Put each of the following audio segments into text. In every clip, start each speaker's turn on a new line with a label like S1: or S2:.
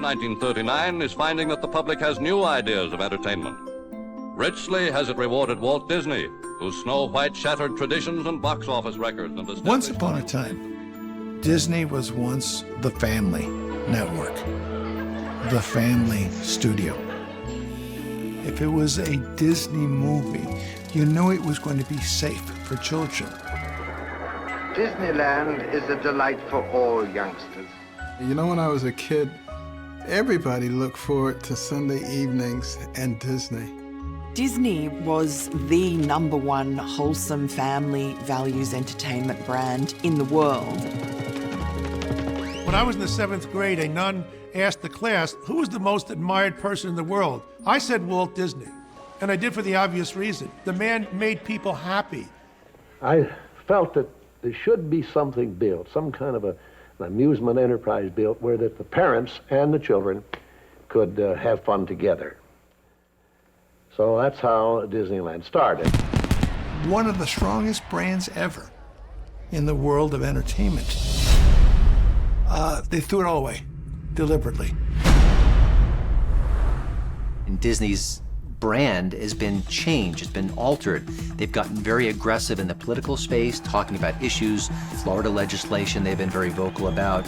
S1: 1939 is finding that the public has new ideas of entertainment. Richly has it rewarded Walt Disney, whose Snow White shattered traditions and box office records. And
S2: once upon a time, Disney was once the family network, the family studio. If it was a Disney movie, you knew it was going to be safe for children.
S3: Disneyland is a delight for all youngsters.
S4: You know, when I was a kid, everybody looked forward to Sunday evenings and Disney.
S5: Disney was the #1 wholesome family values entertainment brand in the world.
S6: When I was in the 7th grade, a nun asked the class, who was the most admired person in the world? I said Walt Disney, and I did for the obvious reason. The man made people happy.
S7: I felt that there should be something built, some kind of an amusement enterprise built where that the parents and the children could have fun together. So that's how Disneyland started.
S2: One of the strongest brands ever in the world of entertainment. They threw it all away, deliberately.
S8: And Disney's brand has been changed, it's been altered. They've gotten very aggressive in the political space, talking about issues, Florida legislation they've been very vocal about.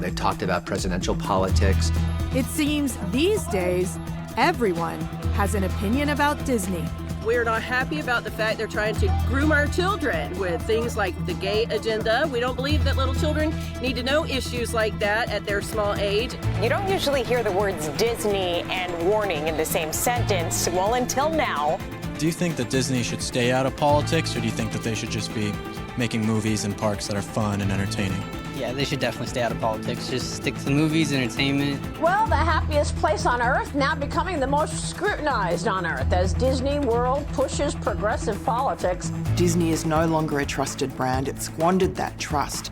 S8: They've talked about presidential politics.
S9: It seems these days, everyone has an opinion about Disney.
S10: We're not happy about the fact they're trying to groom our children with things like the gay agenda. We don't believe that little children need to know issues like that at their small age.
S11: You don't usually hear the words Disney and warning in the same sentence, well, until now.
S12: Do you think that Disney should stay out of politics, or do you think that they should just be making movies and parks that are fun and entertaining?
S13: Yeah, they should definitely stay out of politics. Just stick to the movies, entertainment.
S14: Well, the happiest place on Earth now becoming the most scrutinized on Earth as Disney World pushes progressive politics.
S5: Disney is no longer a trusted brand. It squandered that trust.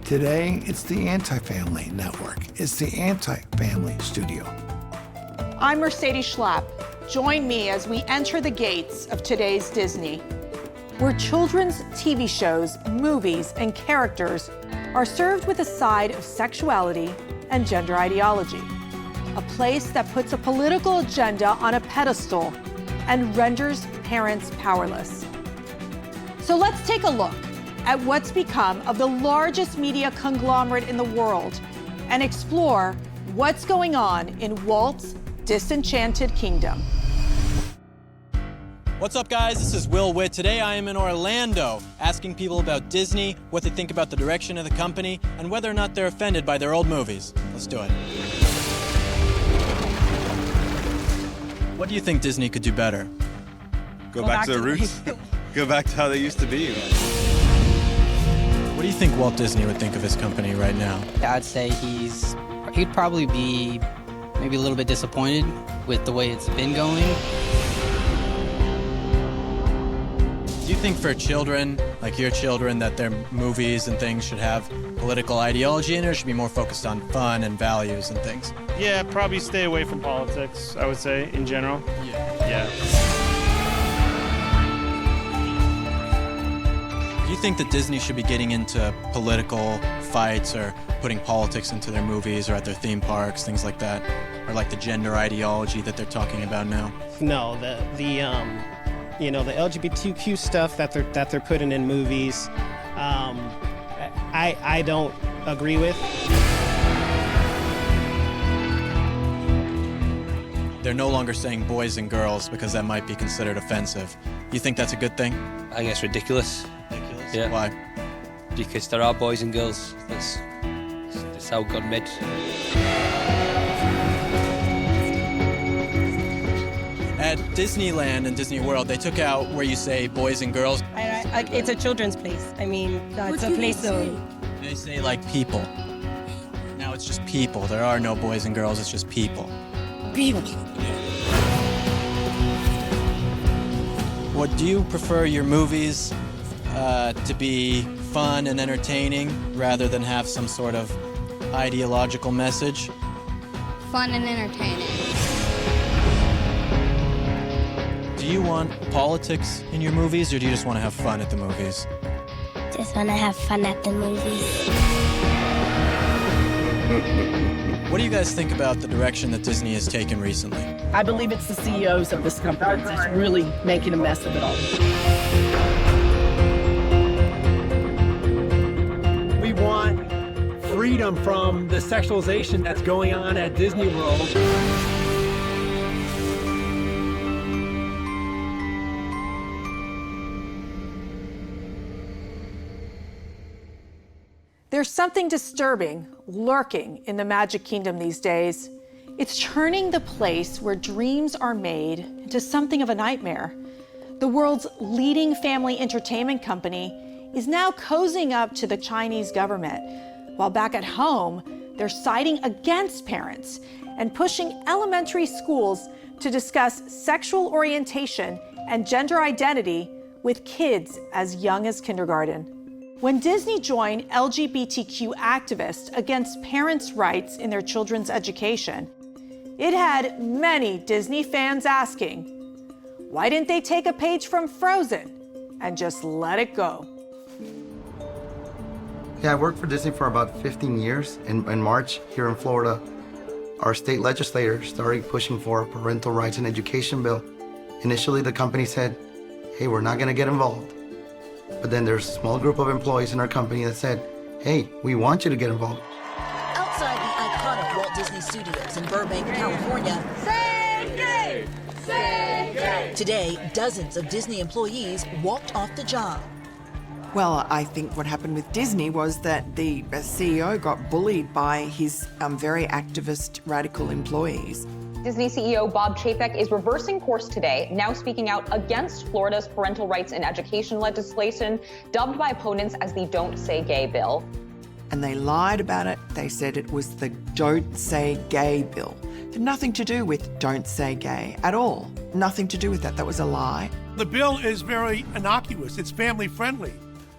S2: Today, it's the anti-family network. It's the anti-family studio.
S15: I'm Mercedes Schlapp. Join me as we enter the gates of today's Disney, where children's TV shows, movies, and characters are served with a side of sexuality and gender ideology. A place that puts a political agenda on a pedestal and renders parents powerless. So let's take a look at what's become of the largest media conglomerate in the world and explore what's going on in Walt's Disenchanted Kingdom.
S12: What's up, guys? This is Will Witt. Today I am in Orlando, asking people about Disney, what they think about the direction of the company, and whether or not they're offended by their old movies. Let's do it. What do you think Disney could do better?
S16: Go back to the roots. Go back to how they used to be.
S12: What do you think Walt Disney would think of his company right now?
S13: I'd say he'd probably be maybe a little bit disappointed with the way it's been going.
S12: Do you think for children, like your children, that their movies and things should have political ideology in it, or should be more focused on fun and values and things?
S17: Yeah, probably stay away from politics, I would say, in general. Yeah.
S12: Do you think that Disney should be getting into political fights or putting politics into their movies or at their theme parks, things like that? Or like the gender ideology that they're talking about now?
S18: No, you know, the LGBTQ stuff that they're putting in movies, I don't agree with.
S12: They're no longer saying boys and girls because that might be considered offensive. You think that's a good thing?
S19: I think it's ridiculous.
S12: Ridiculous?
S19: Yeah.
S12: Why?
S19: Because there are boys and girls. That's how God made.
S12: At Disneyland and Disney World, they took out where you say boys and girls.
S10: It's a children's place. I mean, it's a place of...
S12: They say like people. Now it's just people. There are no boys and girls, it's just people.
S10: People.
S12: What do you prefer your movies to be fun and entertaining rather than have some sort of ideological message?
S20: Fun and entertaining.
S12: Do you want politics in your movies, or do you just want to have fun at the movies?
S20: Just want to have fun at the movies.
S12: What do you guys think about the direction that Disney has taken recently?
S21: I believe it's the CEOs of this company that's really making a mess of it all.
S22: We want freedom from the sexualization that's going on at Disney World.
S15: There's something disturbing lurking in the Magic Kingdom these days. It's turning the place where dreams are made into something of a nightmare. The world's leading family entertainment company is now cozying up to the Chinese government, while back at home, they're siding against parents and pushing elementary schools to discuss sexual orientation and gender identity with kids as young as kindergarten. When Disney joined LGBTQ activists against parents' rights in their children's education, it had many Disney fans asking, why didn't they take a page from Frozen and just let it go?
S23: Yeah, I worked for Disney for about 15 years. In March, here in Florida, our state legislators started pushing for a parental rights and education bill. Initially, the company said, hey, we're not gonna get involved. But then there's a small group of employees in our company that said, hey, we want you to get involved.
S24: Outside the iconic Walt Disney Studios in Burbank, California,
S25: Say gay! Say gay!
S24: Today, dozens of Disney employees walked off the job.
S5: Well, I think what happened with Disney was that the CEO got bullied by his very activist, radical employees.
S26: Disney CEO Bob Chapek is reversing course today, now speaking out against Florida's parental rights and education legislation, dubbed by opponents as the Don't Say Gay bill.
S5: And they lied about it. They said it was the Don't Say Gay bill. It had nothing to do with Don't Say Gay at all. Nothing to do with that. That was a lie.
S6: The bill is very innocuous. It's family friendly.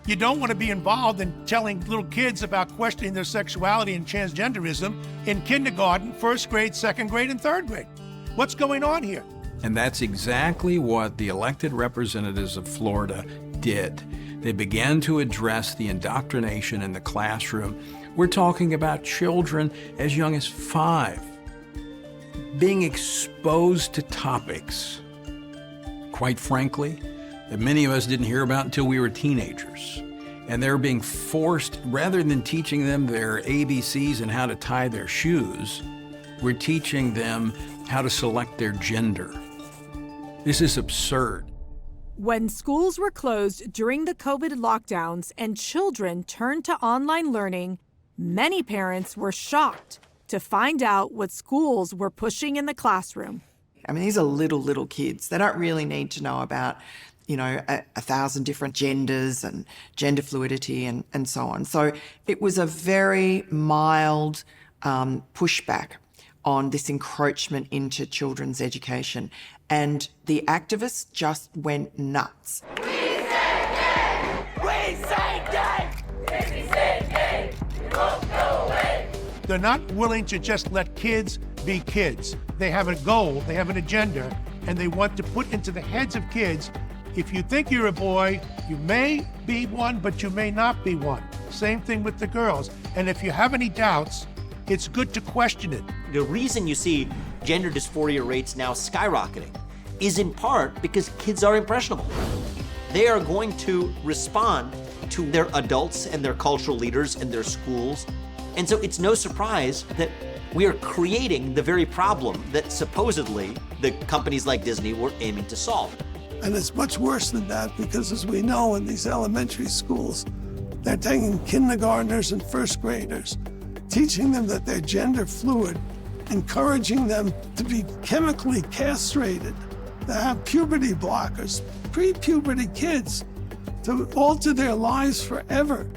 S6: You don't want to be involved in telling little kids about questioning their sexuality and transgenderism in kindergarten, first grade, second grade, and third grade. What's going on here?
S27: And that's exactly what the elected representatives of Florida did. They began to address the indoctrination in the classroom. We're talking about children as young as 5 being exposed to topics, quite frankly, that many of us didn't hear about until we were teenagers. And they're being forced, rather than teaching them their ABCs and how to tie their shoes, we're teaching them how to select their gender. This is absurd.
S9: When schools were closed during the COVID lockdowns and children turned to online learning, many parents were shocked to find out what schools were pushing in the classroom.
S5: I mean, these are little kids. They don't really need to know about, you know, 1,000 different genders and gender fluidity and so on. So it was a very mild pushback on this encroachment into children's education. And the activists just went nuts.
S25: We say gay! We say gay! Disney say gay! We won't go away!
S6: They're not willing to just let kids be kids. They have a goal, they have an agenda, and they want to put into the heads of kids, if you think you're a boy, you may be one, but you may not be one. Same thing with the girls. And if you have any doubts, it's good to question it.
S28: The reason you see gender dysphoria rates now skyrocketing is in part because kids are impressionable. They are going to respond to their adults and their cultural leaders and their schools. And so it's no surprise that we are creating the very problem that supposedly the companies like Disney were aiming to solve.
S29: And it's much worse than that because, as we know, in these elementary schools, they're taking kindergartners and first graders, teaching them that they're gender fluid, encouraging them to be chemically castrated, to have puberty blockers, pre-puberty kids, to alter their lives forever.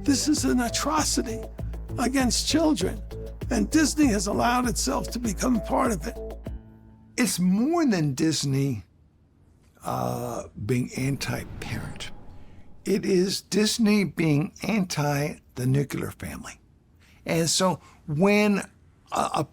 S29: This is an atrocity against children, and Disney has allowed itself to become part of it.
S2: It's more than Disney being anti-parent. It is Disney being anti the nuclear family. And so when a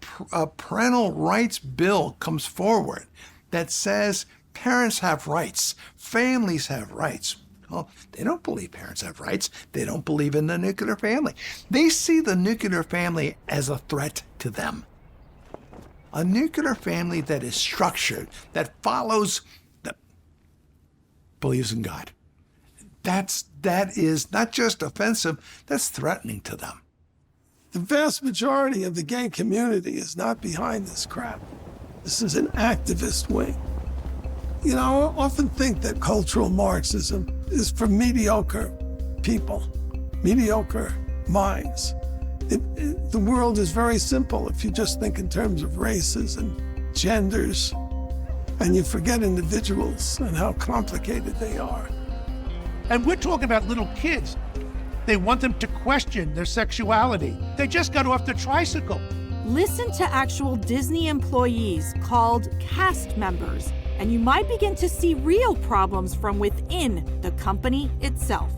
S2: parental rights bill comes forward that says parents have rights, families have rights, Oh, they don't believe parents have rights. They don't believe in the nuclear family. They see the nuclear family as a threat to them. A nuclear family that is structured, that follows, that believes in God. That is not just offensive, that's threatening to them.
S29: The vast majority of the gay community is not behind this crap. This is an activist wing. You know, I often think that cultural Marxism is for mediocre people, mediocre minds. The world is very simple if you just think in terms of races and genders, and you forget individuals and how complicated they are.
S6: And we're talking about little kids. They want them to question their sexuality. They just got off the tricycle.
S9: Listen to actual Disney employees called cast members, and you might begin to see real problems from within the company itself.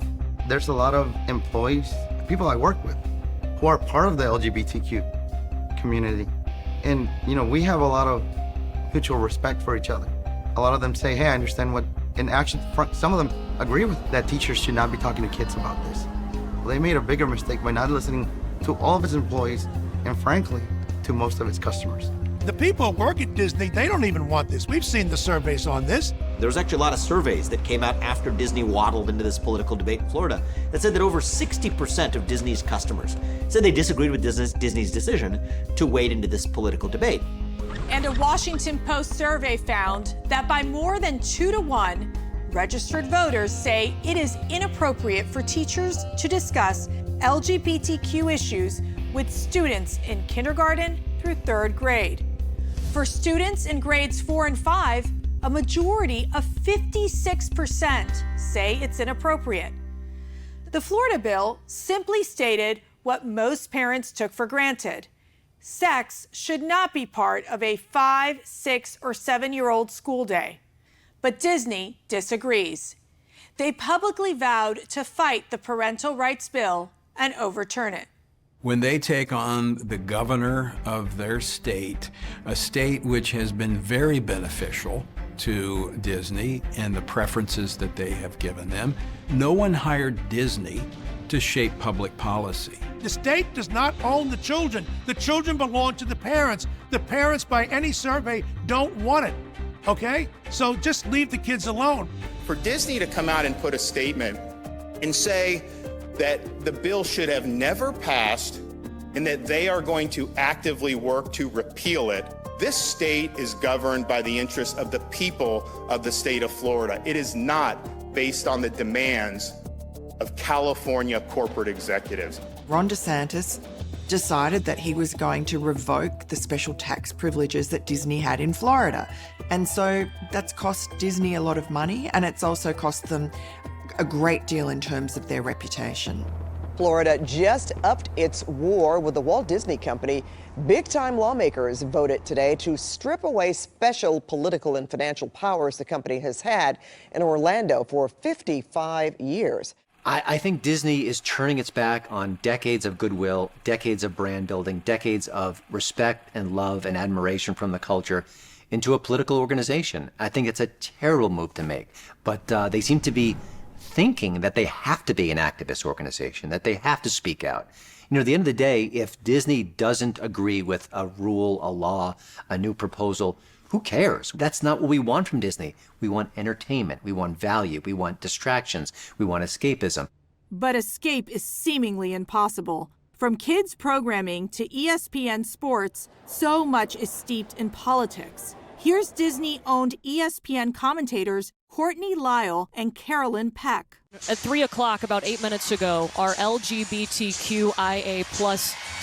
S23: There's a lot of employees, people I work with, who are part of the LGBTQ community. And, you know, we have a lot of mutual respect for each other. A lot of them say, hey, I understand what, in action, some of them agree with that teachers should not be talking to kids about this. Well, they made a bigger mistake by not listening to all of its employees and, frankly, to most of its customers.
S6: The people who work at Disney, they don't even want this. We've seen the surveys on this.
S28: There's actually a lot of surveys that came out after Disney waddled into this political debate in Florida that said that over 60% of Disney's customers said they disagreed with Disney's decision to wade into this political debate.
S15: And a Washington Post survey found that by more than 2 to 1, registered voters say it is inappropriate for teachers to discuss LGBTQ issues with students in kindergarten through 3rd grade. For students in grades 4 and 5, a majority of 56% say it's inappropriate. The Florida bill simply stated what most parents took for granted. Sex should not be part of a 5, 6, or 7-year-old school day. But Disney disagrees. They publicly vowed to fight the parental rights bill and overturn it.
S27: When they take on the governor of their state, a state which has been very beneficial to Disney and the preferences that they have given them, no one hired Disney to shape public policy.
S6: The state does not own the children. The children belong to the parents. The parents, by any survey, don't want it, okay? So just leave the kids alone.
S1: For Disney to come out and put a statement and say that the bill should have never passed and that they are going to actively work to repeal it, this state is governed by the interests of the people of the state of Florida. It is not based on the demands of California corporate executives.
S5: Ron DeSantis decided that he was going to revoke the special tax privileges that Disney had in Florida. And so that's cost Disney a lot of money, and it's also cost them a great deal in terms of their reputation.
S3: Florida just upped its war with the Walt Disney Company. Big-time lawmakers voted today to strip away special political and financial powers the company has had in Orlando for 55 years.
S4: I think Disney is turning its back on decades of goodwill, decades of brand building, decades of respect and love and admiration from the culture into a political organization. I think it's a terrible move to make, but they seem to be thinking that they have to be an activist organization, that they have to speak out. You know, at the end of the day, if Disney doesn't agree with a rule, a law, a new proposal, who cares? That's not what we want from Disney. We want entertainment, we want value, we want distractions, we want escapism.
S9: But escape is seemingly impossible. From kids programming to ESPN sports, so much is steeped in politics. Here's Disney-owned ESPN commentators Courtney Lyle and Carolyn Peck.
S7: At 3 o'clock, about 8 minutes ago, our LGBTQIA+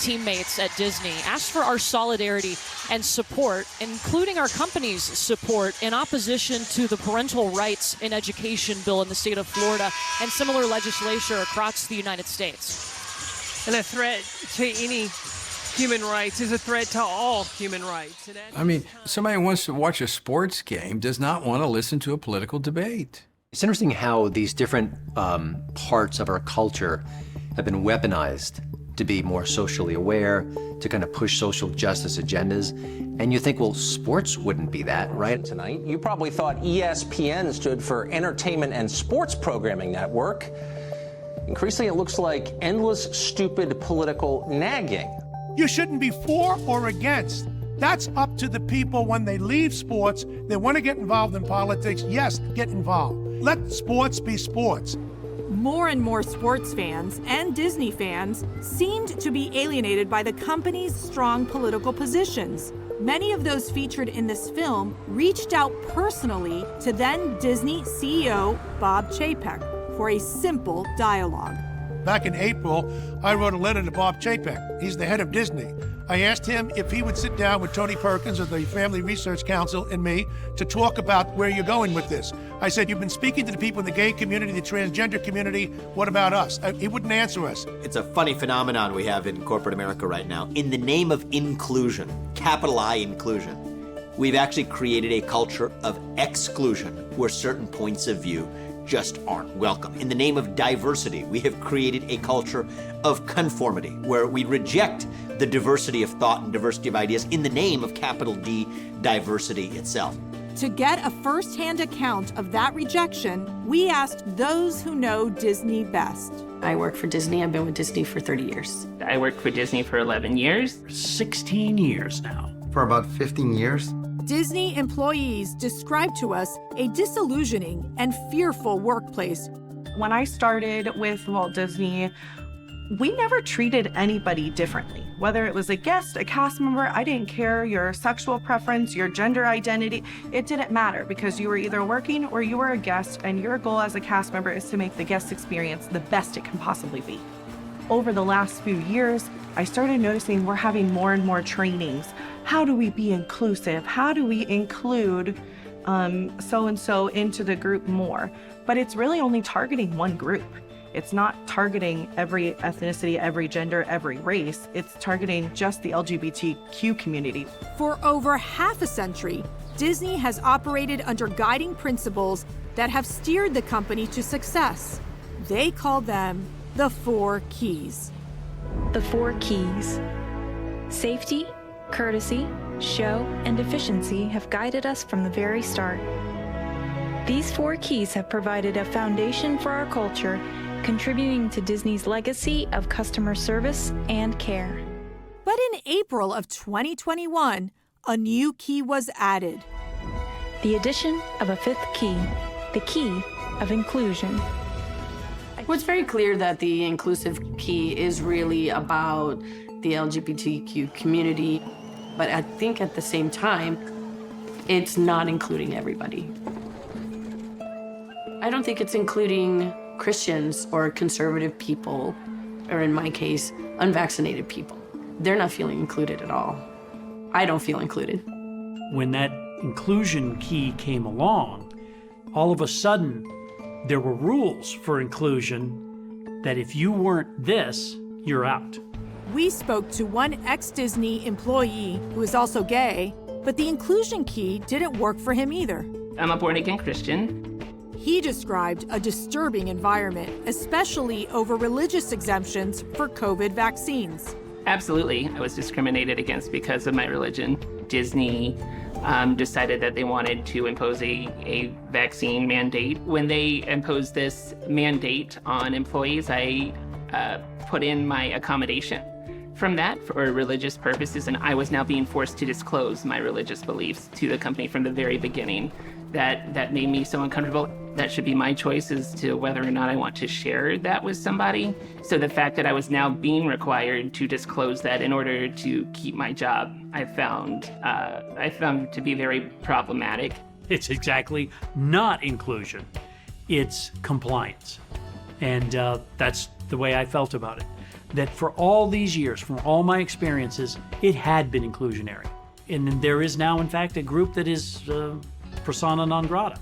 S7: teammates at Disney asked for our solidarity and support, including our company's support, in opposition to the parental rights in education bill in the state of Florida and similar legislation across the United States.
S22: And a threat to any human rights is a threat to all human rights.
S27: I mean, somebody who wants to watch a sports game does not want to listen to a political debate.
S4: It's interesting how these different parts of our culture have been weaponized to be more socially aware, to kind of push social justice agendas. And you think, well, sports wouldn't be that, right?
S8: Tonight, you probably thought ESPN stood for Entertainment and Sports Programming Network. Increasingly, it looks like endless, stupid political nagging.
S6: You shouldn't be for or against. That's up to the people when they leave sports. They want to get involved in politics. Yes, get involved. Let sports be sports.
S9: More and more sports fans and Disney fans seemed to be alienated by the company's strong political positions. Many of those featured in this film reached out personally to then Disney CEO Bob Chapek for a simple dialogue.
S6: Back in April, I wrote a letter to Bob Chapek. He's the head of Disney. I asked him if he would sit down with Tony Perkins of the Family Research Council and me to talk about where you're going with this. I said, you've been speaking to the people in the gay community, the transgender community. What about us? He wouldn't answer us.
S28: It's a funny phenomenon we have in corporate America right now. In the name of inclusion, capital I inclusion, we've actually created a culture of exclusion where certain points of view just aren't welcome. In the name of diversity, we have created a culture of conformity where we reject the diversity of thought and diversity of ideas in the name of capital D, diversity itself.
S9: To get a first-hand account of that rejection, we asked those who know Disney best.
S21: I work for Disney. I've been with Disney for 30 years.
S10: I worked for Disney for 11 years.
S11: 16 years now.
S23: For about 15 years.
S9: Disney employees described to us a disillusioning and fearful workplace.
S13: When I started with Walt Disney, we never treated anybody differently. Whether it was a guest, a cast member, I didn't care your sexual preference, your gender identity. It didn't matter because you were either working or you were a guest, and your goal as a cast member is to make the guest experience the best it can possibly be. Over the last few years, I started noticing we're having more and more trainings. How do we be inclusive? How do we include so-and-so into the group more? But it's really only targeting one group. It's not targeting every ethnicity, every gender, every race. It's targeting just the LGBTQ community.
S9: For over half a century, Disney has operated under guiding principles that have steered the company to success. They call them the 4 keys.
S14: The 4 keys. Safety, courtesy, show, and efficiency have guided us from the very start. These 4 keys have provided a foundation for our culture, contributing to Disney's legacy of customer service and care.
S9: But in April of 2021, a new key was added.
S14: The addition of a 5th key, the key of inclusion.
S21: Well, it's very clear that the inclusive key is really about the LGBTQ community, but I think at the same time, it's not including everybody. I don't think it's including Christians or conservative people, or in my case, unvaccinated people. They're not feeling included at all. I don't feel included.
S11: When that inclusion key came along, all of a sudden, there were rules for inclusion that if you weren't this, you're out.
S9: We spoke to one ex-Disney employee who is also gay, but the inclusion key didn't work for him either.
S10: I'm a born-again Christian.
S9: He described a disturbing environment, especially over religious exemptions for COVID vaccines.
S10: Absolutely, I was discriminated against because of my religion. Disney decided that they wanted to impose a vaccine mandate. When they imposed this mandate on employees, I put in my accommodation from that for religious purposes, and I was now being forced to disclose my religious beliefs to the company from the very beginning. That made me so uncomfortable. That should be my choice as to whether or not I want to share that with somebody. So the fact that I was now being required to disclose that in order to keep my job, I found to be very problematic.
S11: It's exactly not inclusion. It's compliance. And that's the way I felt about it. That for all these years, from all my experiences, it had been inclusionary. And there is now, in fact, a group that is persona non grata.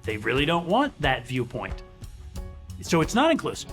S11: They really don't want that viewpoint. So it's not inclusive.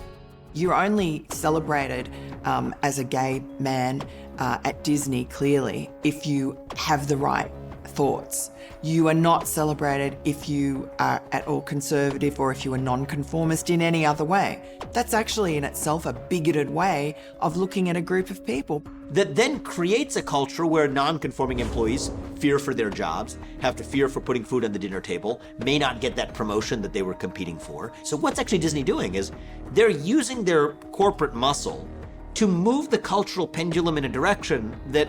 S5: You're only celebrated as a gay man at Disney, clearly, if you have the right thoughts. You are not celebrated if you are at all conservative or if you are nonconformist in any other way. That's actually in itself a bigoted way of looking at a group of people.
S28: That then creates a culture where non-conforming employees fear for their jobs, have to fear for putting food on the dinner table, may not get that promotion that they were competing for. So what's actually Disney doing is they're using their corporate muscle to move the cultural pendulum in a direction that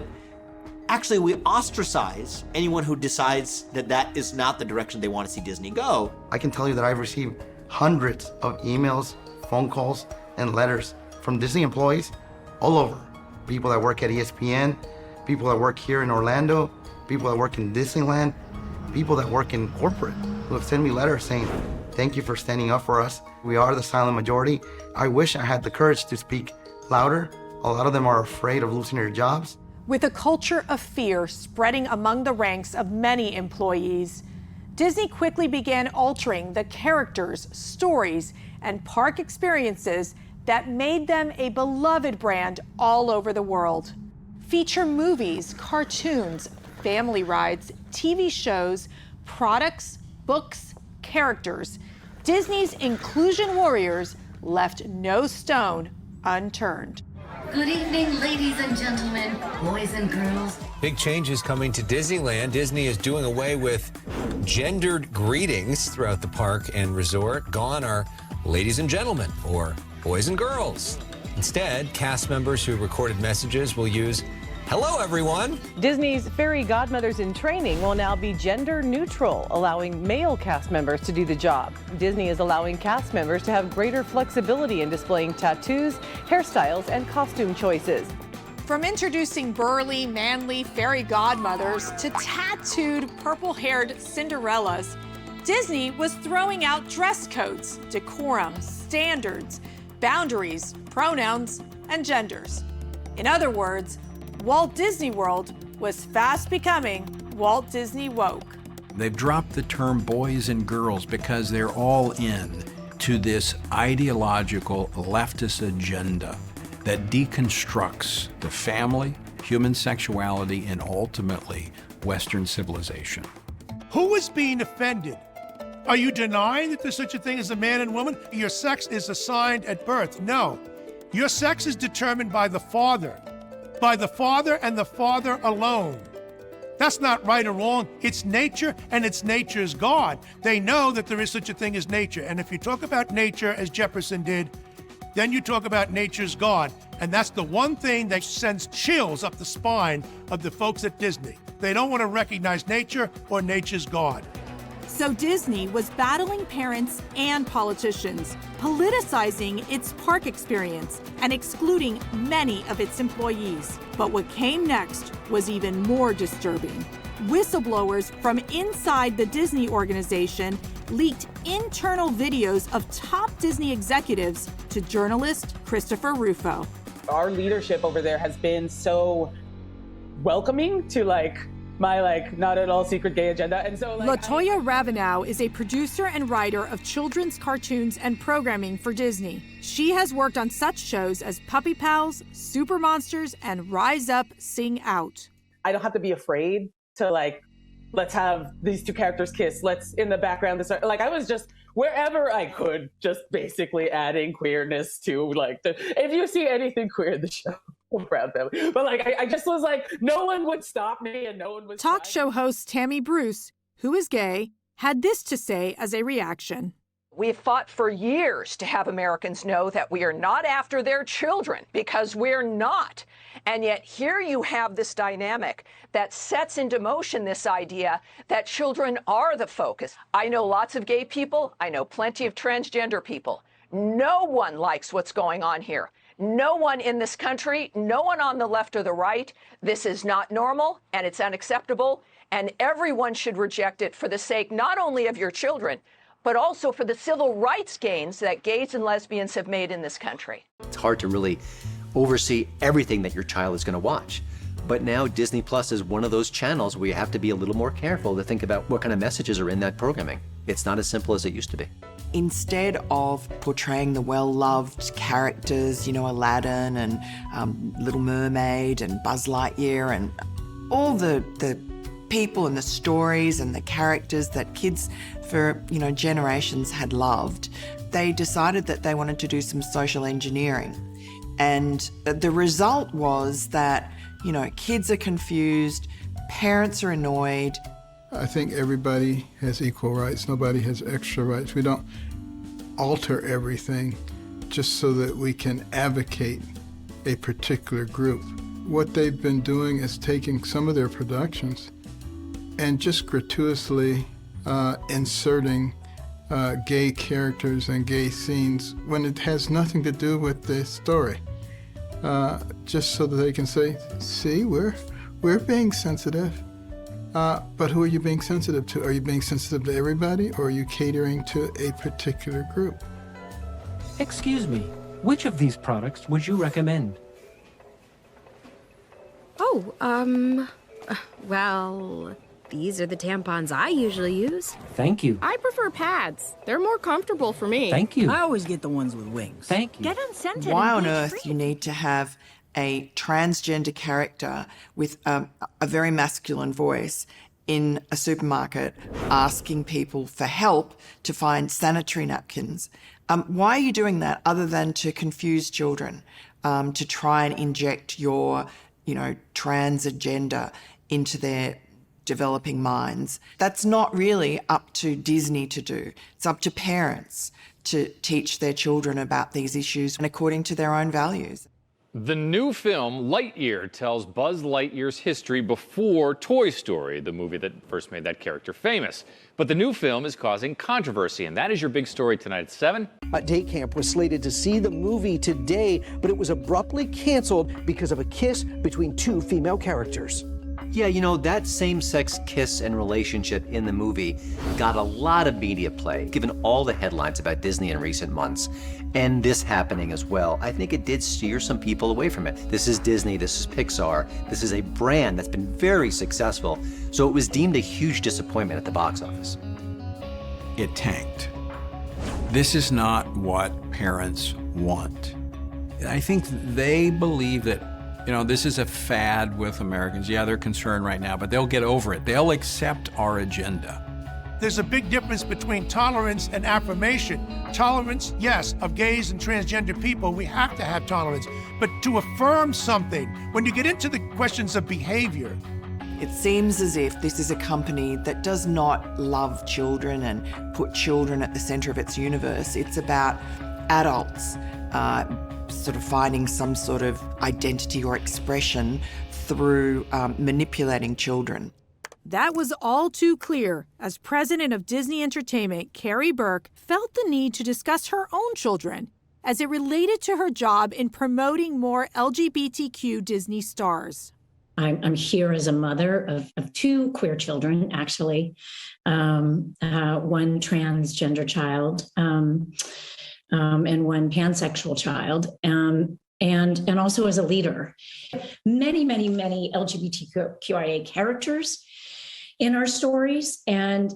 S28: actually we ostracize anyone who decides that that is not the direction they want to see Disney go.
S23: I can tell you that I've received hundreds of emails, phone calls, and letters from Disney employees all over. People that work at ESPN, people that work here in Orlando, people that work in Disneyland, people that work in corporate who have sent me letters saying, thank you for standing up for us. We are the silent majority. I wish I had the courage to speak louder. A lot of them are afraid of losing their jobs.
S15: With a culture of fear spreading among the ranks of many employees, Disney quickly began altering the characters, stories, and park experiences that made them a beloved brand all over the world. Feature movies, cartoons, family rides, TV shows, products, books, characters. Disney's inclusion warriors left no stone unturned.
S12: Good evening, ladies and gentlemen, boys and girls.
S16: Big changes coming to Disneyland. Disney is doing away with gendered greetings throughout the park and resort. Gone are ladies and gentlemen or boys and girls. Instead, cast members who recorded messages will use hello, everyone.
S17: Disney's fairy godmothers in training will now be gender neutral, allowing male cast members to do the job. Disney is allowing cast members to have greater flexibility in displaying tattoos, hairstyles, and costume choices.
S15: From introducing burly, manly fairy godmothers to tattooed, purple-haired Cinderellas, Disney was throwing out dress codes, decorum, standards, boundaries, pronouns, and genders. In other words, Walt Disney World was fast becoming Walt Disney woke.
S27: They've dropped the term boys and girls because they're all in to this ideological leftist agenda that deconstructs the family, human sexuality, and ultimately Western civilization.
S6: Who is being offended? Are you denying that there's such a thing as a man and woman? Your sex is assigned at birth. No. Your sex is determined by the father and the father alone. That's not right or wrong. It's nature, and it's nature's God. They know that there is such a thing as nature. And if you talk about nature as Jefferson did, then you talk about nature's God. And that's the one thing that sends chills up the spine of the folks at Disney. They don't want to recognize nature or nature's God.
S9: So Disney was battling parents and politicians, politicizing its park experience and excluding many of its employees. But what came next was even more disturbing. Whistleblowers from inside the Disney organization leaked internal videos of top Disney executives to journalist Christopher Rufo.
S18: Our leadership over there has been so welcoming to my not at all secret gay agenda. And so
S9: LaToya Ravenau is a producer and writer of children's cartoons and programming for Disney. She has worked on such shows as Puppy Pals, Super Monsters, and Rise Up, Sing Out.
S18: I don't have to be afraid to let's have these two characters kiss. Let's in the background. I was just wherever I could, just basically adding queerness to if you see anything queer in the show. Proud family. But I just was no one would stop me and no one was.
S9: Talk show host Tammy Bruce, who is gay, had this to say as a reaction.
S19: We've fought for years to have Americans know that we are not after their children, because we're not. And yet here you have this dynamic that sets into motion this idea that children are the focus. I know lots of gay people. I know plenty of transgender people. No one likes what's going on here. No one in this country, no one on the left or the right. This is not normal and it's unacceptable, and everyone should reject it for the sake not only of your children, but also for the civil rights gains that gays and lesbians have made in this country.
S4: It's hard to really oversee everything that your child is going to watch. But now Disney Plus is one of those channels where you have to be a little more careful to think about what kind of messages are in that programming. It's not as simple as it used to be.
S5: Instead of portraying the well-loved characters, Aladdin and Little Mermaid and Buzz Lightyear and all the people and the stories and the characters that kids for, generations had loved, they decided that they wanted to do some social engineering. And the result was that, kids are confused, parents are annoyed.
S1: I think everybody has equal rights. Nobody has extra rights. We don't alter everything just so that we can advocate a particular group. What they've been doing is taking some of their productions and just gratuitously inserting gay characters and gay scenes when it has nothing to do with the story. Just so that they can say, see, we're being sensitive. But who are you being sensitive to? Are you being sensitive to everybody, or are you catering to a particular group?
S2: Excuse me, which of these products would you recommend?
S3: Oh, well, these are the tampons I usually use.
S2: Thank you.
S3: I prefer pads. They're more comfortable for me.
S2: Thank you.
S3: I always get the ones with wings.
S2: Thank you.
S3: Get unscented.
S5: Why on earth you need to have a transgender character with a very masculine voice in a supermarket asking people for help to find sanitary napkins? Why are you doing that other than to confuse children, to try and inject your, trans agenda into their developing minds? That's not really up to Disney to do. It's up to parents to teach their children about these issues and according to their own values.
S7: The new film, Lightyear, tells Buzz Lightyear's history before Toy Story, the movie that first made that character famous. But the new film is causing controversy, and that is your big story tonight at 7.
S20: Day camp was slated to see the movie today, but it was abruptly canceled because of a kiss between two female characters.
S4: Yeah, that same-sex kiss and relationship in the movie got a lot of media play, given all the headlines about Disney in recent months. And this happening as well, I think it did steer some people away from it. This is Disney, this is Pixar, this is a brand that's been very successful, so it was deemed a huge disappointment at the box office.
S27: It tanked. This is not what parents want. I think they believe that this is a fad with Americans. Yeah, they're concerned right now, but they'll get over it. They'll accept our agenda.
S6: There's a big difference between tolerance and affirmation. Tolerance, yes, of gays and transgender people, we have to have tolerance. But to affirm something, when you get into the questions of behavior,
S5: it seems as if this is a company that does not love children and put children at the center of its universe. It's about adults sort of finding some sort of identity or expression through manipulating children.
S9: That was all too clear as president of Disney Entertainment, Carrie Burke, felt the need to discuss her own children as it related to her job in promoting more LGBTQ Disney stars.
S24: I'm here as a mother of two queer children, actually, one transgender child, and one pansexual child, and also as a leader. Many LGBTQIA characters in our stories, and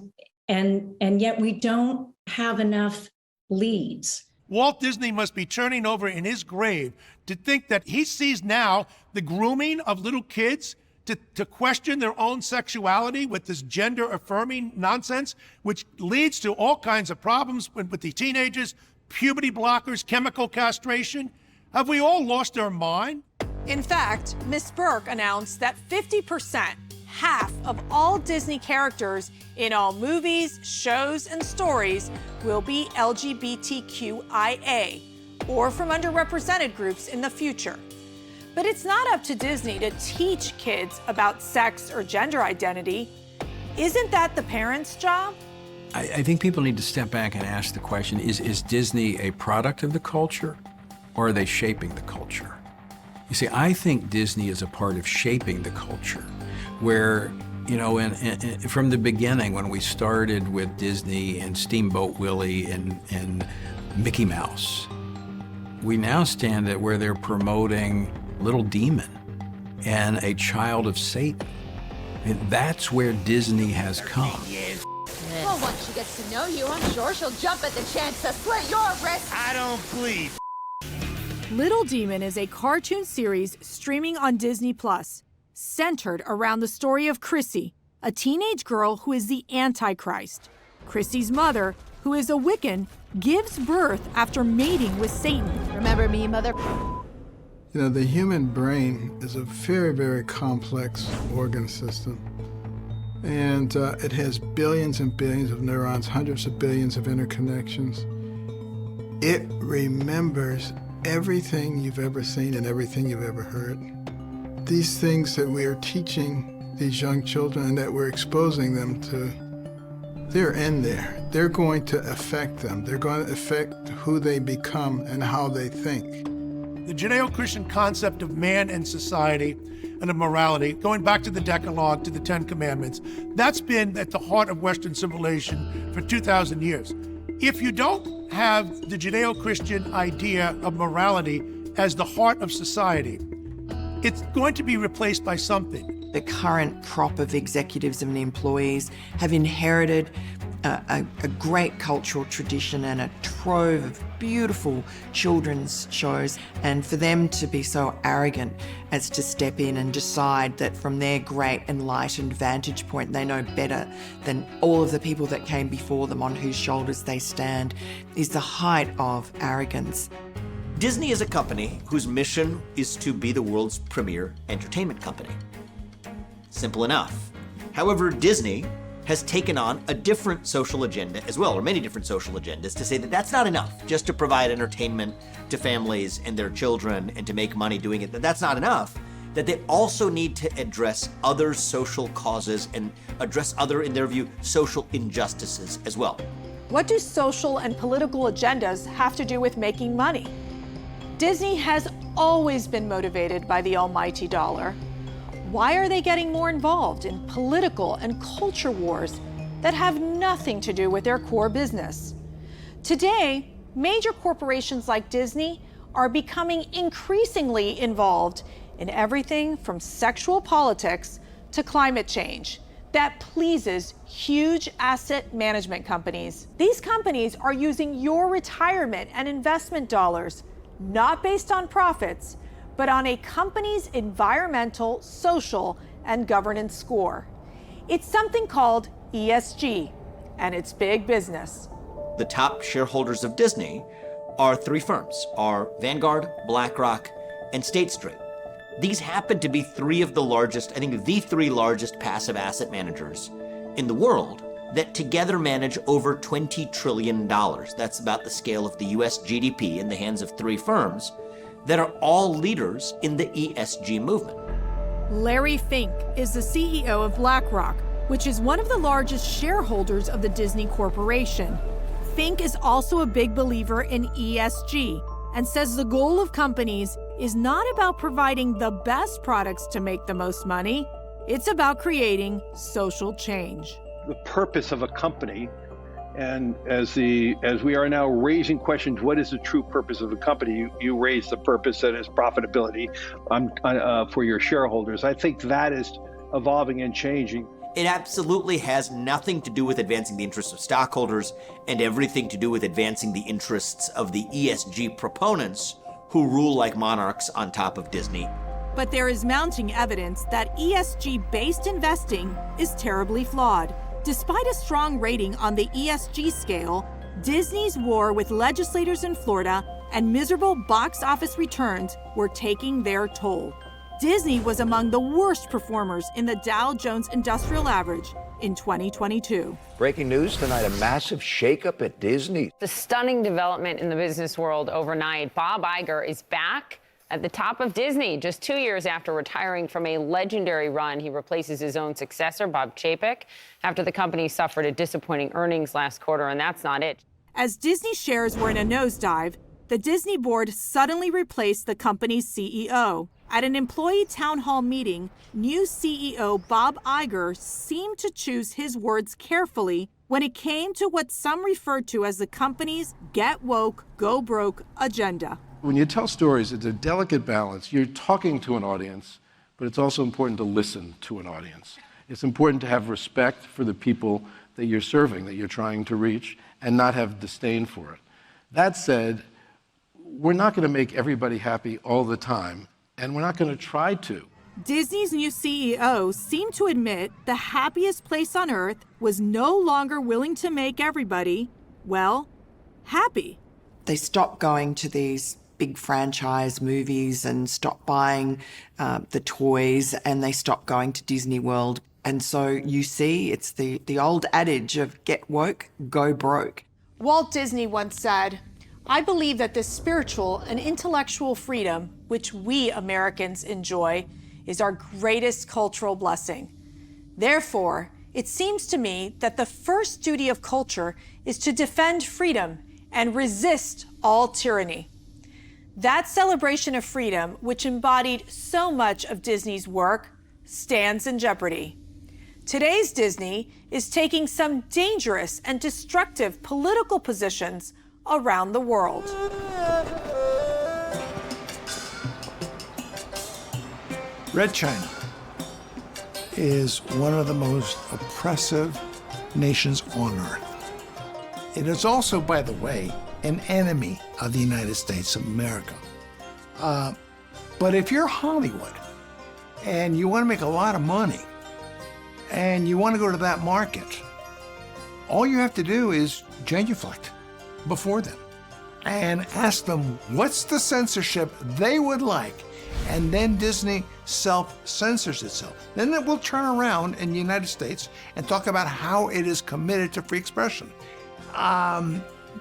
S24: yet we don't have enough leads.
S6: Walt Disney must be turning over in his grave to think that he sees now the grooming of little kids to question their own sexuality with this gender-affirming nonsense, which leads to all kinds of problems with the teenagers, puberty blockers, chemical castration. Have we all lost our mind?
S15: In fact, Ms. Burke announced that 50%, half of all Disney characters in all movies, shows, and stories will be LGBTQIA, or from underrepresented groups in the future. But it's not up to Disney to teach kids about sex or gender identity. Isn't that the parents' job?
S27: I think people need to step back and ask the question, is Disney a product of the culture, or are they shaping the culture? You see, I think Disney is a part of shaping the culture, where, from the beginning, when we started with Disney and Steamboat Willie and Mickey Mouse, we now stand at where they're promoting Little Demon and a child of Satan. That's where Disney has come.
S25: Well, once she gets to know you, I'm sure she'll jump at the chance to slit your wrist.
S6: I don't believe.
S9: Little Demon is a cartoon series streaming on Disney Plus, centered around the story of Chrissy, a teenage girl who is the Antichrist. Chrissy's mother, who is a Wiccan, gives birth after mating with Satan.
S25: Remember me, mother?
S1: You know, the human brain is a very, very complex organ system. And it has billions and billions of neurons, hundreds of billions of interconnections. It remembers everything you've ever seen and everything you've ever heard. These things that we are teaching these young children and that we're exposing them to, they're in there. They're going to affect them. They're going to affect who they become and how they think.
S6: The Judeo-Christian concept of man and society and of morality, going back to the Decalogue, to the Ten Commandments, that's been at the heart of Western civilization for 2,000 years. If you don't have the Judeo-Christian idea of morality as the heart of society, it's going to be replaced by something.
S5: The current crop of executives and employees have inherited a great cultural tradition and a trove of beautiful children's shows, and for them to be so arrogant as to step in and decide that from their great enlightened vantage point they know better than all of the people that came before them on whose shoulders they stand is the height of arrogance.
S28: Disney is a company whose mission is to be the world's premier entertainment company. Simple enough. However, Disney has taken on a different social agenda as well, or many different social agendas, to say that that's not enough just to provide entertainment to families and their children and to make money doing it. That's not enough. That they also need to address other social causes and address other, in their view, social injustices as well.
S15: What do social and political agendas have to do with making money? Disney has always been motivated by the almighty dollar. Why are they getting more involved in political and culture wars that have nothing to do with their core business? Today, major corporations like Disney are becoming increasingly involved in everything from sexual politics to climate change that pleases huge asset management companies. These companies are using your retirement and investment dollars, not based on profits, but on a company's environmental, social, and governance score. It's something called ESG, and it's big business.
S28: The top shareholders of Disney are three firms, are Vanguard, BlackRock, and State Street. These happen to be three of the largest, I think the three largest passive asset managers in the world that together manage over $20 trillion. That's about the scale of the US GDP in the hands of three firms that are all leaders in the ESG movement.
S9: Larry Fink is the CEO of BlackRock, which is one of the largest shareholders of the Disney Corporation. Fink is also a big believer in ESG and says the goal of companies is not about providing the best products to make the most money. It's about creating social change.
S8: The purpose of a company, and as we are now raising questions, what is the true purpose of a company? You raise the purpose that is profitability for your shareholders. I think that is evolving and changing.
S28: It absolutely has nothing to do with advancing the interests of stockholders and everything to do with advancing the interests of the ESG proponents who rule like monarchs on top of Disney.
S9: But there is mounting evidence that ESG-based investing is terribly flawed. Despite a strong rating on the ESG scale, Disney's war with legislators in Florida and miserable box office returns were taking their toll. Disney was among the worst performers in the Dow Jones Industrial Average in 2022.
S10: Breaking news tonight, a massive shakeup at Disney.
S11: The stunning development in the business world overnight. Bob Iger is back at the top of Disney just 2 years after retiring from a legendary run. He replaces his own successor, Bob Chapek, after the company suffered a disappointing earnings last quarter, and that's not it.
S9: As Disney shares were in a nosedive, the Disney board suddenly replaced the company's CEO. At an employee town hall meeting, new CEO Bob Iger seemed to choose his words carefully when it came to what some referred to as the company's get woke, go broke agenda.
S13: When you tell stories, it's a delicate balance. You're talking to an audience, but it's also important to listen to an audience. It's important to have respect for the people that you're serving, that you're trying to reach, and not have disdain for it. That said, we're not going to make everybody happy all the time, and we're not going to try to.
S9: Disney's new CEO seemed to admit the happiest place on earth was no longer willing to make everybody, well, happy.
S5: They stopped going to these big franchise movies and stopped buying the toys, and they stopped going to Disney World. And so you see, it's the old adage of get woke, go broke.
S15: Walt Disney once said, "I believe that this spiritual and intellectual freedom, which we Americans enjoy, is our greatest cultural blessing. Therefore, it seems to me that the first duty of culture is to defend freedom and resist all tyranny." That celebration of freedom, which embodied so much of Disney's work, stands in jeopardy. Today's Disney is taking some dangerous and destructive political positions around the world.
S12: Red China is one of the most oppressive nations on earth. It is also, by the way, an enemy of the United States of America. But if you're Hollywood and you want to make a lot of money and you want to go to that market, all you have to do is genuflect before them and ask them what's the censorship they would like, and then Disney self-censors itself. Then it will turn around in the United States and talk about how it is committed to free expression.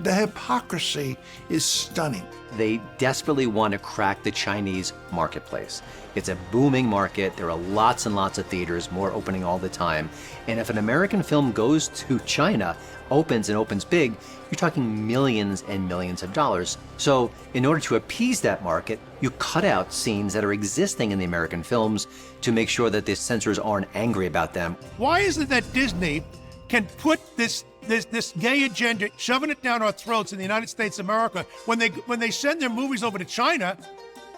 S12: The hypocrisy is stunning.
S4: They desperately want to crack the Chinese marketplace. It's a booming market. There are lots and lots of theaters, more opening all the time. And if an American film goes to China, opens and opens big, you're talking millions and millions of dollars. So in order to appease that market, you cut out scenes that are existing in the American films to make sure that the censors aren't angry about them.
S6: Why is it that Disney can put this gay agenda, shoving it down our throats in the United States of America? When they send their movies over to China,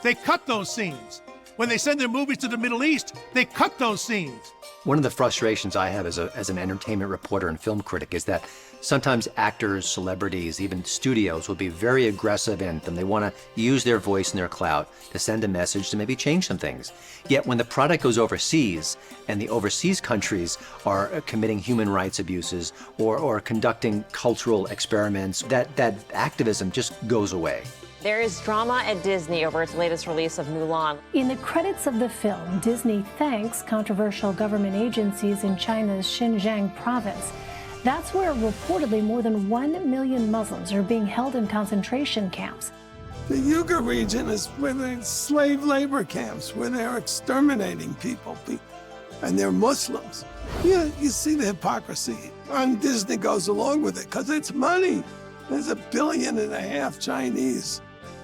S6: they cut those scenes. When they send their movies to the Middle East, they cut those scenes.
S4: One of the frustrations I have as an entertainment reporter and film critic is that sometimes actors, celebrities, even studios will be very aggressive in them. They want to use their voice and their clout to send a message to maybe change some things. Yet when the product goes overseas and the overseas countries are committing human rights abuses or conducting cultural experiments, that activism just goes away.
S14: There is drama at Disney over its latest release of Mulan.
S16: In the credits of the film, Disney thanks controversial government agencies in China's Xinjiang province. That's where reportedly more than 1 million Muslims are being held in concentration camps.
S17: The Uyghur region is where they're slave labor camps, where they're exterminating people, and they're Muslims. Yeah, you see the hypocrisy. And Disney goes along with it because it's money. There's 1.5 billion Chinese.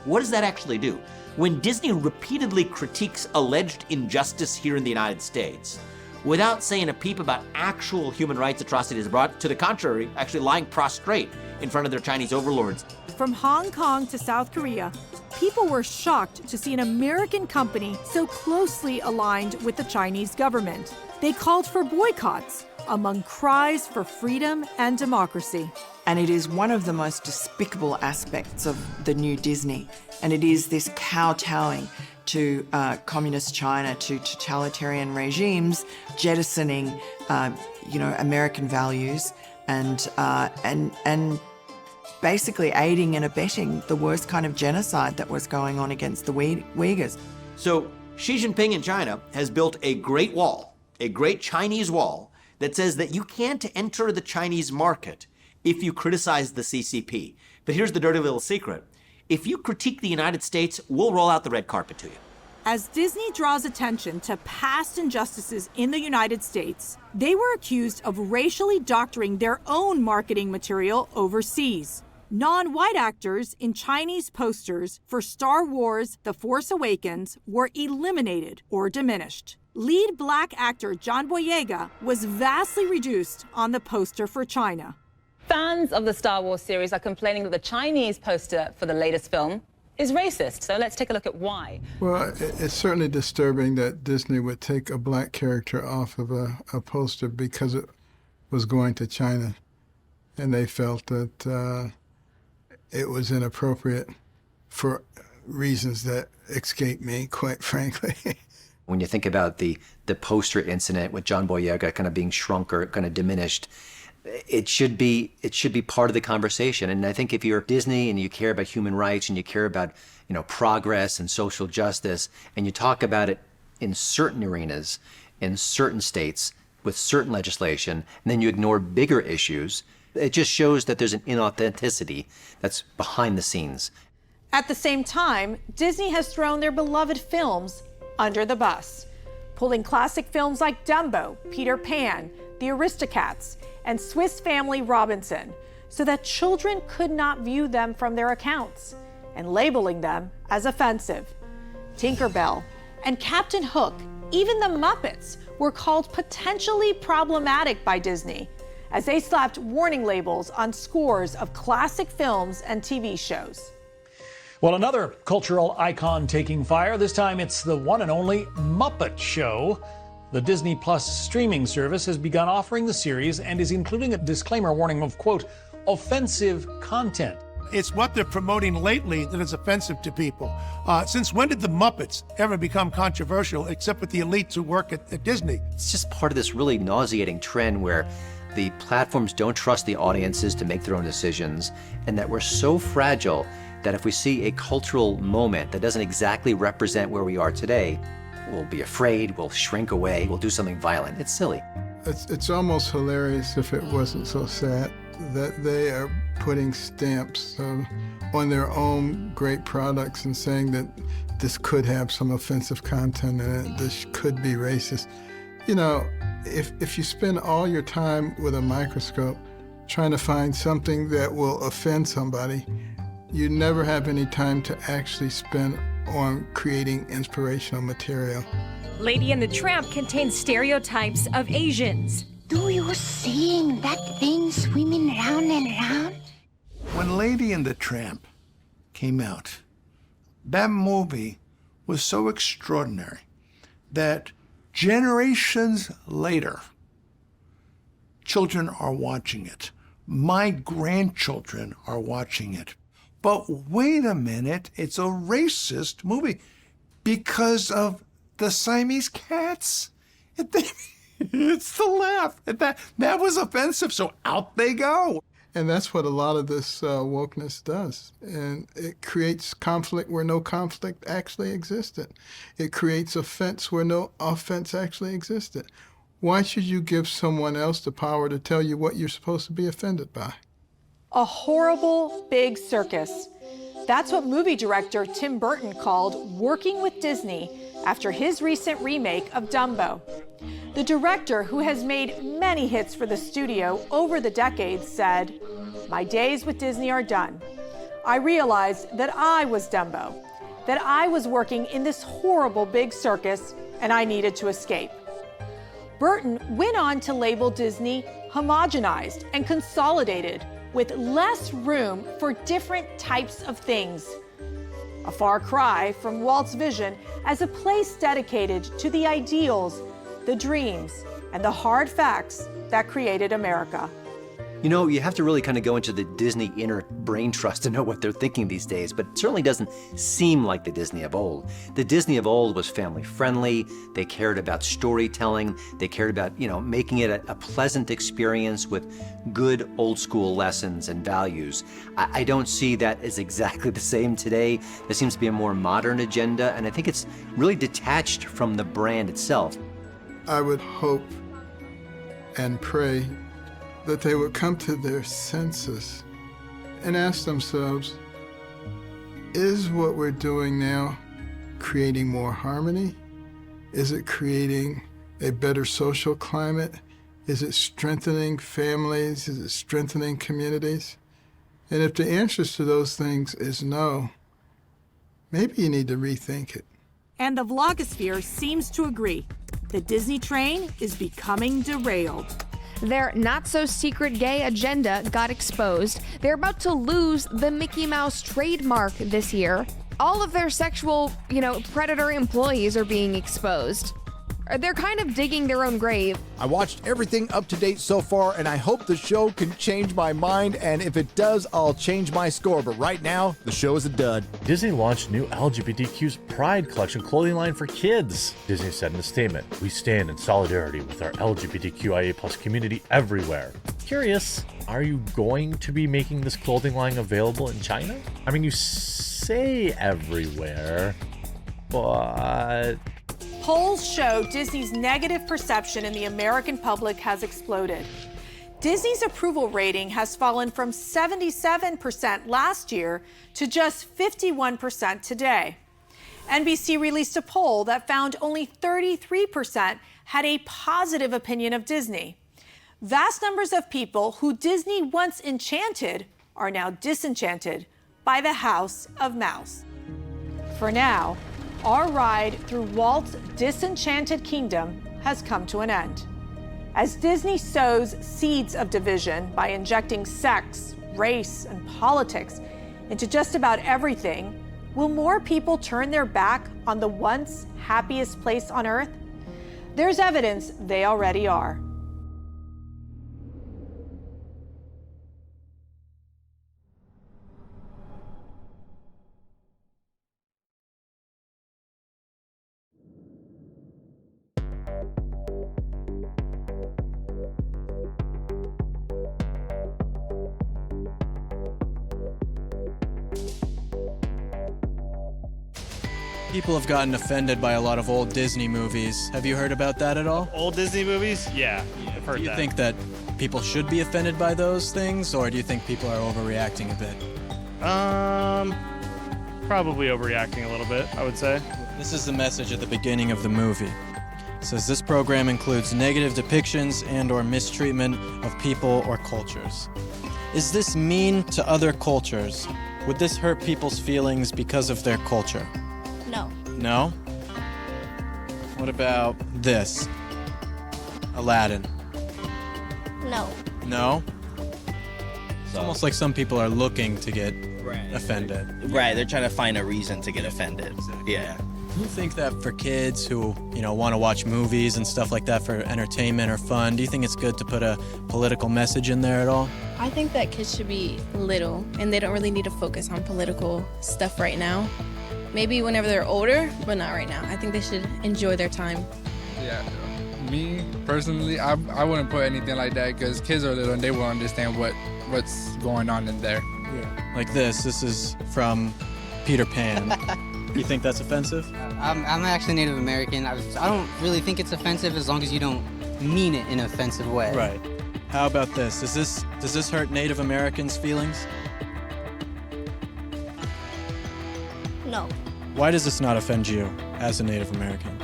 S28: What does that actually do? When Disney repeatedly critiques alleged injustice here in the United States, without saying a peep about actual human rights atrocities abroad, to the contrary, actually lying prostrate in front of their Chinese overlords.
S9: From Hong Kong to South Korea, people were shocked to see an American company so closely aligned with the Chinese government. They called for boycotts, among cries for freedom and democracy.
S5: And it is one of the most despicable aspects of the new Disney. And it is this kowtowing to communist China, to totalitarian regimes, jettisoning, American values, and basically aiding and abetting the worst kind of genocide that was going on against the Uyghurs.
S28: So Xi Jinping in China has built a great wall, a great Chinese wall, that says that you can't enter the Chinese market if you criticize the CCP. But here's the dirty little secret. If you critique the United States, we'll roll out the red carpet to you.
S9: As Disney draws attention to past injustices in the United States, they were accused of racially doctoring their own marketing material overseas. Non-white actors in Chinese posters for Star Wars: The Force Awakens were eliminated or diminished. Lead black actor John Boyega was vastly reduced on the poster for China.
S11: Fans of the Star Wars series are complaining that the Chinese poster for the latest film is racist. So let's take a look at why.
S1: Well, it's certainly disturbing that Disney would take a black character off of a poster because it was going to China. And they felt that it was inappropriate for reasons that escape me, quite frankly.
S4: When you think about the poster incident with John Boyega kind of being shrunk or kind of diminished, it should be part of the conversation. And I think if you're Disney and you care about human rights and you care about, progress and social justice, and you talk about it in certain arenas, in certain states, with certain legislation, and then you ignore bigger issues, it just shows that there's an inauthenticity that's behind the scenes.
S15: At the same time, Disney has thrown their beloved films under the bus, pulling classic films like Dumbo, Peter Pan, The Aristocats, and Swiss Family Robinson, so that children could not view them from their accounts, and labeling them as offensive. Tinkerbell and Captain Hook, even the Muppets, were called potentially problematic by Disney, as they slapped warning labels on scores of classic films and TV shows.
S2: Well, another cultural icon taking fire. This time it's the one and only Muppet Show. The Disney Plus streaming service has begun offering the series and is including a disclaimer warning of, quote, offensive content.
S6: It's what they're promoting lately that is offensive to people. Since when did the Muppets ever become controversial, except with the elites who work at Disney?
S4: It's just part of this really nauseating trend where the platforms don't trust the audiences to make their own decisions, and that we're so fragile that if we see a cultural moment that doesn't exactly represent where we are today, we'll be afraid, we'll shrink away, we'll do something violent. It's silly.
S1: It's almost hilarious if it wasn't so sad that they are putting stamps on their own great products and saying that this could have some offensive content in it, this could be racist. If you spend all your time with a microscope trying to find something that will offend somebody, you never have any time to actually spend on creating inspirational material.
S3: Lady and the Tramp contains stereotypes of Asians.
S25: Do you seeing that thing swimming round and round?
S12: When Lady and the Tramp came out, that movie was so extraordinary that generations later, children are watching it. My grandchildren are watching it. But wait a minute, it's a racist movie because of the Siamese cats. It's the laugh. That was offensive, so out they go.
S1: And that's what a lot of this wokeness does. And it creates conflict where no conflict actually existed. It creates offense where no offense actually existed. Why should you give someone else the power to tell you what you're supposed to be offended by?
S15: A horrible big circus. That's what movie director Tim Burton called working with Disney after his recent remake of Dumbo. The director, who has made many hits for the studio over the decades, said, "My days with Disney are done. I realized that I was Dumbo, that I was working in this horrible big circus, and I needed to escape." Burton went on to label Disney homogenized and consolidated, with less room for different types of things. A far cry from Walt's vision as a place dedicated to the ideals, the dreams, and the hard facts that created America.
S4: You have to really kind of go into the Disney inner brain trust to know what they're thinking these days, but it certainly doesn't seem like the Disney of old. The Disney of old was family friendly. They cared about storytelling. They cared about, making it a pleasant experience with good old school lessons and values. I don't see that as exactly the same today. There seems to be a more modern agenda, and I think it's really detached from the brand itself.
S1: I would hope and pray that they would come to their senses and ask themselves, is what we're doing now creating more harmony? Is it creating a better social climate? Is it strengthening families? Is it strengthening communities? And if the answers to those things is no, maybe you need to rethink it.
S9: And the vlogosphere seems to agree. The Disney train is becoming derailed.
S18: Their not-so-secret gay agenda got exposed. They're about to lose the Mickey Mouse trademark this year. All of their sexual, predatory employees are being exposed. They're kind of digging their own grave.
S7: I watched everything up to date so far, and I hope the show can change my mind, and if it does, I'll change my score. But right now, the show is a dud.
S19: Disney launched new LGBTQ's Pride collection clothing line for kids. Disney said in a statement, "We stand in solidarity with our LGBTQIA+ community everywhere." Curious, are you going to be making this clothing line available in China? I mean, you say everywhere, but...
S9: Polls show Disney's negative perception in the American public has exploded. Disney's approval rating has fallen from 77% last year to just 51% today. NBC released a poll that found only 33% had a positive opinion of Disney. Vast numbers of people who Disney once enchanted are now disenchanted by the House of Mouse. For now, our ride through Walt's disenchanted kingdom has come to an end. As Disney sows seeds of division by injecting sex, race, and politics into just about everything, will more people turn their back on the once happiest place on Earth? There's evidence they already are.
S20: People have gotten offended by a lot of old Disney movies. Have you heard about that at all?
S21: Old Disney movies? Yeah, I've heard that.
S20: Do you think that people should be offended by those things, or do you think people are overreacting a bit?
S21: Probably overreacting a little bit, I would say.
S20: This is the message at the beginning of the movie. It says this program includes negative depictions and or mistreatment of people or cultures. Is this mean to other cultures? Would this hurt people's feelings because of their culture?
S22: No.
S20: No? What about this? Aladdin.
S22: No.
S20: No? It's almost like some people are looking to get offended.
S23: Right, they're trying to find a reason to get offended. Yeah.
S20: Do you think that for kids who, want to watch movies and stuff like that for entertainment or fun, do you think it's good to put a political message in there at all?
S24: I think that kids should be little and they don't really need to focus on political stuff right now. Maybe whenever they're older, but not right now. I think they should enjoy their time.
S26: Yeah, me personally, I wouldn't put anything like that because kids are little and they will understand what's going on in there.
S20: Yeah. Like this is from Peter Pan. You think that's offensive?
S29: I'm actually Native American. I don't really think it's offensive as long as you don't mean it in an offensive way.
S20: Right. How about this? Does this hurt Native Americans' feelings?
S22: No.
S20: Why does this not offend you as a Native American?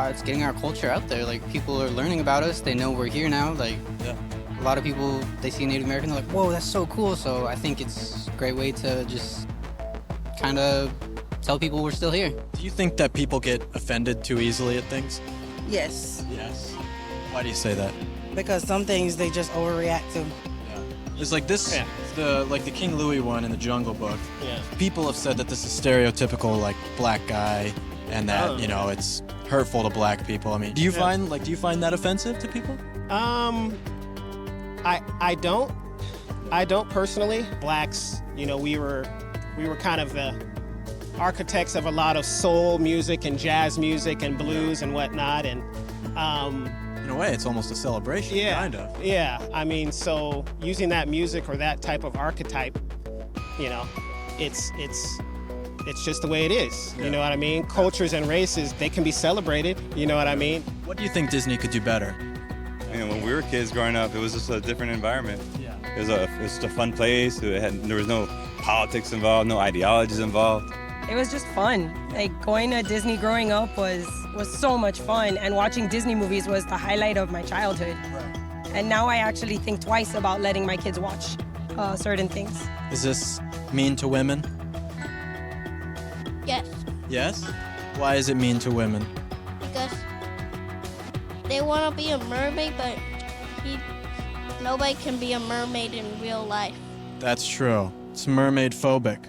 S29: It's getting our culture out there. Like, people are learning about us. They know we're here now. Like,
S20: yeah.
S29: A lot of people, they see Native American, they're like, whoa, that's so cool. So I think it's a great way to just kind of tell people we're still here.
S20: Do you think that people get offended too easily at things?
S30: Yes.
S20: Yes. Why do you say that?
S30: Because some things they just overreact to.
S20: It's like this, the King Louis one in the Jungle Book.
S21: Yeah.
S20: People have said that this is stereotypical, like, black guy, and that it's hurtful to black people. I mean, do you find that offensive to people?
S21: I don't personally. Blacks, we were kind of the architects of a lot of soul music and jazz music and blues and whatnot, and
S20: in a way, it's almost a celebration, kind of.
S21: Yeah, I mean, so using that music or that type of archetype, it's just the way it is. You know what I mean? Cultures and races, they can be celebrated. You know what I mean?
S20: What do you think Disney could do better?
S31: When we were kids growing up, it was just a different environment.
S21: Yeah.
S31: It was just a fun place. There was no politics involved, no ideologies involved.
S32: It was just fun. Like, going to Disney growing up was so much fun, and watching Disney movies was the highlight of my childhood.
S20: Right.
S32: And now I actually think twice about letting my kids watch certain things.
S20: Is this mean to women?
S22: Yes.
S20: Yes? Why is it mean to women?
S22: Because they want to be a mermaid, but nobody can be a mermaid in real life.
S20: That's true. It's mermaid phobic.